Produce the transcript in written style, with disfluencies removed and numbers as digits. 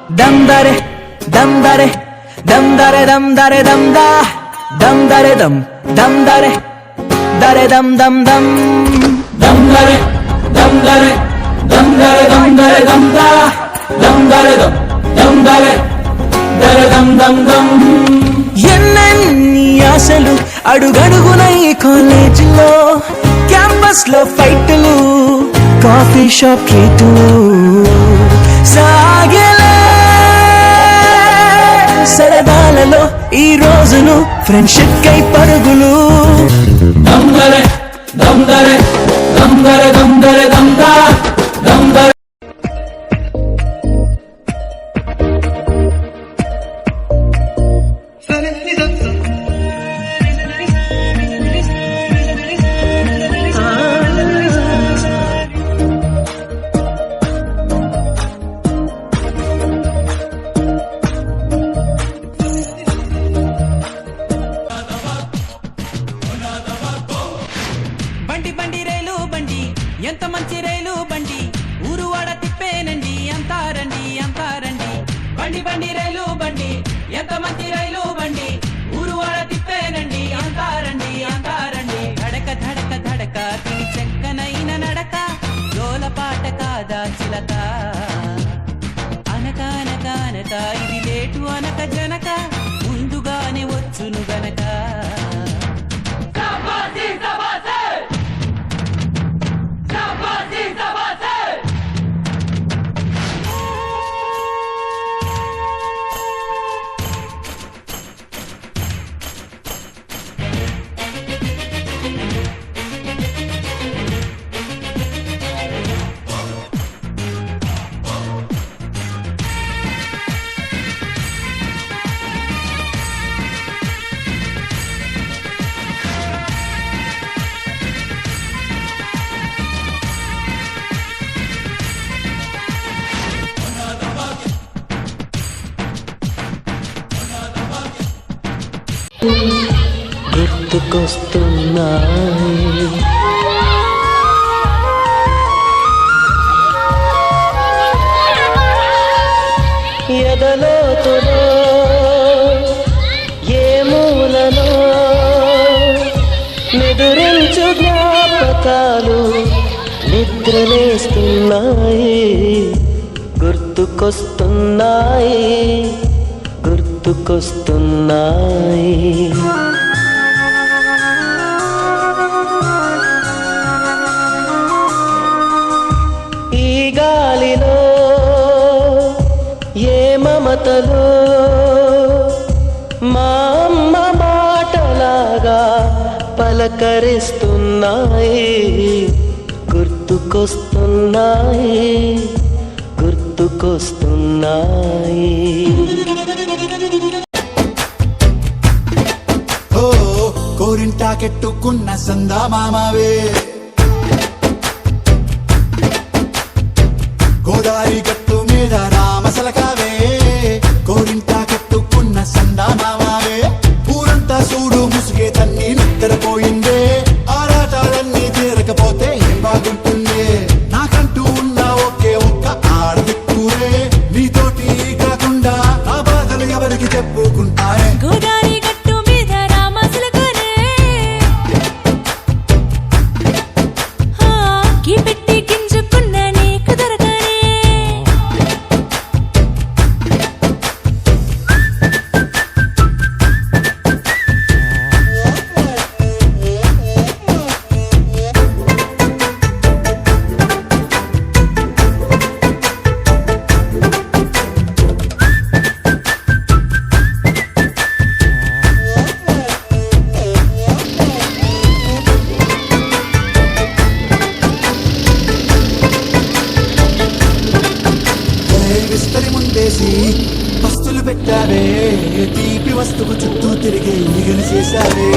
dam dare dam dare dam dare dam dare dam da dam dare dam dare dam dam dam dam dare dam dare dam dare dam dare dam da dam dare dam dare dam dam dam ఎన్నెన్ని ఆశలు అడుగడుగున ఈ కాలేజీలో campus లో ఫైట్లు coffee shop ట్రీట్లు సాగలే సరదాలలో ఈ రోజులు friendship కై పరుగులు దమ్ దరే దమ్ దరే దమ్ దరే దమ్ దరే దమ్ దా దమ్ దరే బండి రైలు బండి ఎంత మంచి రైలు బండి ఊరు వాడ తిప్పేనండి అంతారండి అంతారండి బండి రైలు బండి ఎంత మంచి రైలు బండి ఊరు వాడ తిప్పేనండి అంతారండి అంతారండి ధడక ధడక ధడక తిని చెక్కనైన నడక జోల పాట కాదా చిలక అనక అనక అనక ఇది లేటు అనక జనక ముందుగానే వచ్చును గనక గుర్తుకొస్తున్నాయి ఎదలోతులో ఏ మూలలో నిదురించు జ్ఞాపకాలు నిద్రలేస్తున్నాయి గుర్తుకొస్తున్నాయి గుర్తుకొస్తున్నాయి ఈ గాలిలో ఏ మమతలో మా అమ్మ మాటలాగా పలకరిస్తున్నాయి గుర్తుకొస్తున్నాయి గుర్తుకొస్తున్నాయి కోరింటాకెట్టుకున్న సందా మామవే గోదారి గట్టు మీద రామసలకావే కోరింటాకెట్టుకున్న సందా మామవే ఊరంతా చూడు ముసుగే తన్ని నిద్రపోయిందే ఆరాటాలన్నీ తీరకపోతే ఏం బాగుంటుందే నాకంటూ ఉన్న ఒకే ఒక్క ఆడదిక్కురే నీతోటి కాకుండా ఆ బాధలు ఎవరికి చెప్పుకుంటారే విస్తరి ముందేసి పస్తులు పెట్టావే తీపి వస్తువు చుట్టూ తిరిగే ఈగలు చేశావే